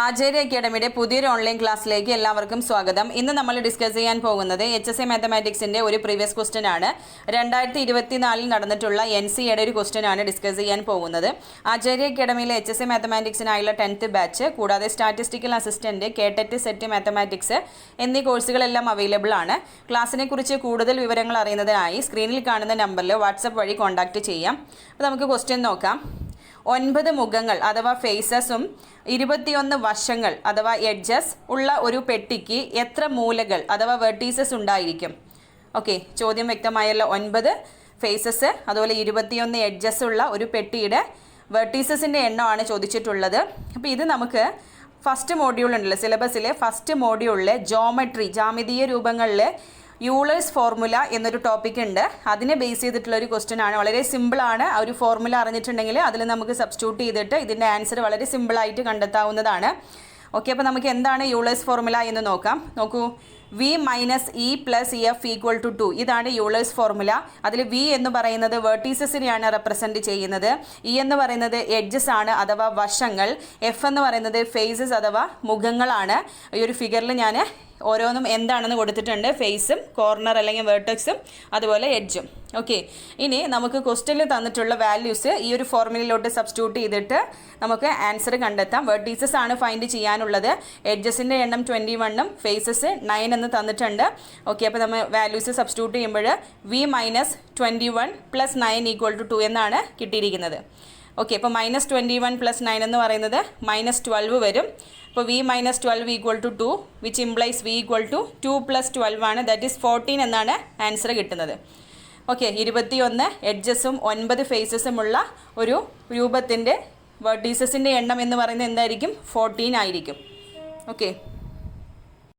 ആചാര്യ അക്കാഡമിയുടെ പുതിയൊരു ഓൺലൈൻ ക്ലാസ്സിലേക്ക് എല്ലാവർക്കും സ്വാഗതം. ഇന്ന് നമ്മൾ ഡിസ്കസ് ചെയ്യാൻ പോകുന്നത് HSA മാത്തമാറ്റിക്സിൻ്റെ ഒരു പ്രീവിയസ് ക്വസ്റ്റ്യൻ ആണ്. 2024 നടന്നിട്ടുള്ള NCEയുടെ ഒരു ക്വസ്റ്റ്യൻ ആണ് ഡിസ്കസ് ചെയ്യാൻ പോകുന്നത്. ആചാര്യ അക്കാഡമിയിലെ HSA മാത്തമാറ്റിക്സിനായുള്ള 10th ബാച്ച് കൂടാതെ സ്റ്റാറ്റിസ്റ്റിക്കൽ അസിസ്റ്റൻറ്റ്, കേട്ടറ്റ്, സെറ്റ് മാത്തമാറ്റിക്സ് എന്നീ കോഴ്സുകളെല്ലാം അവൈലബിൾ ആണ്. ക്ലാസ്സിനെ കുറിച്ച് കൂടുതൽ വിവരങ്ങൾ അറിയുന്നതിനായി സ്ക്രീനിൽ കാണുന്ന നമ്പറിൽ വാട്സപ്പ് വഴി കോൺടാക്റ്റ് ചെയ്യാം. അപ്പോൾ നമുക്ക് ക്വസ്റ്റ്യൻ നോക്കാം. 9 മുഖങ്ങൾ അഥവാ ഫേസസും 21 വശങ്ങൾ അഥവാ എഡ്ജസ് ഉള്ള ഒരു പെട്ടിക്ക് എത്ര മൂലകൾ അഥവാ വെർട്ടീസസ് ഉണ്ടായിരിക്കും? ഓക്കെ, ചോദ്യം വ്യക്തമായല്ലോ. 9 ഫേസസ് അതുപോലെ 21 എഡ്ജസ് ഉള്ള ഒരു പെട്ടിയുടെ വെർട്ടീസസിൻ്റെ എണ്ണമാണ് ചോദിച്ചിട്ടുള്ളത്. അപ്പോൾ ഇത് നമുക്ക് ഫസ്റ്റ് മോഡ്യൂൾ ഉണ്ടല്ലോ, സിലബസിലെ ഫസ്റ്റ് മോഡ്യൂളിൽ ജാമിതീയ രൂപങ്ങളിൽ യൂളേഴ്സ് ഫോർമുല എന്നൊരു ടോപ്പിക് ഉണ്ട്. അതിനെ ബേസ് ചെയ്തിട്ടുള്ള ഒരു ക്വസ്റ്റ്യൻ ആണ്. വളരെ സിമ്പിളാണ്. ആ ഒരു ഫോർമുല അറിഞ്ഞിട്ടുണ്ടെങ്കിൽ അതിൽ നമുക്ക് സബ്സ്റ്റിറ്റ്യൂട്ട് ചെയ്തിട്ട് ഇതിൻ്റെ ആൻസർ വളരെ സിമ്പിളായിട്ട് കണ്ടെത്താവുന്നതാണ്. ഓക്കെ, അപ്പോൾ നമുക്ക് എന്താണ് യൂളേഴ്സ് ഫോർമുല എന്ന് നോക്കാം. നോക്കൂ, V minus E plus F equal to 2. ഇതാണ് യൂളേഴ്സ് ഫോർമുല. അതിൽ V എന്ന് പറയുന്നത് വെർട്ടീസസിനെയാണ് റെപ്രസെൻറ്റ് ചെയ്യുന്നത്. E എന്ന് പറയുന്നത് എഡ്ജസ് ആണ് അഥവാ വശങ്ങൾ. F എന്ന് പറയുന്നത് ഫേസസ് അഥവാ മുഖങ്ങളാണ്. ഈ ഒരു ഫിഗറിൽ ഞാൻ ഓരോന്നും എന്താണെന്ന് കൊടുത്തിട്ടുണ്ട്. ഫേസും കോർണർ അല്ലെങ്കിൽ വേർട്ടെക്സും അതുപോലെ എഡ്ജും. ഓക്കെ, ഇനി നമുക്ക് ക്വസ്റ്റ്യനിൽ തന്നിട്ടുള്ള വാല്യൂസ് ഈ ഒരു ഫോർമുലയിലോട്ട് സബ്സ്റ്റിറ്റ്യൂട്ട് ചെയ്തിട്ട് നമുക്ക് ആൻസർ കണ്ടെത്താം. വെർട്ടീസസ് ആണ് ഫൈൻഡ് ചെയ്യാനുള്ളത്. എഡ്ജസിൻ്റെ എണ്ണം 21ഉം ഫേസസ് 9 എന്ന് തന്നിട്ടുണ്ട്. ഓക്കെ, അപ്പോൾ നമ്മൾ വാല്യൂസ് സബ്സ്റ്റിറ്റ്യൂട്ട് ചെയ്യുമ്പോൾ V minus 21 plus 9 equal to 2 എന്നാണ് കിട്ടിയിരിക്കുന്നത്. ഓക്കെ, അപ്പോൾ മൈനസ് 21 പ്ലസ് 9 എന്ന് പറയുന്നത് മൈനസ് 12 വരും. അപ്പോൾ V minus 12 equal to 2 which implies V equal to 2 plus 12 ആണ്. ദാറ്റ് ഈസ് 14 എന്നാണ് ആൻസർ കിട്ടുന്നത്. ഓക്കെ, 21 എഡ്ജസും 9 ഫേസസുമുള്ള ഒരു രൂപത്തിൻ്റെ വെർട്ടീസസിൻ്റെ എണ്ണം എന്ന് പറയുന്നത് എന്തായിരിക്കും? 14 ആയിരിക്കും. ഓക്കെ.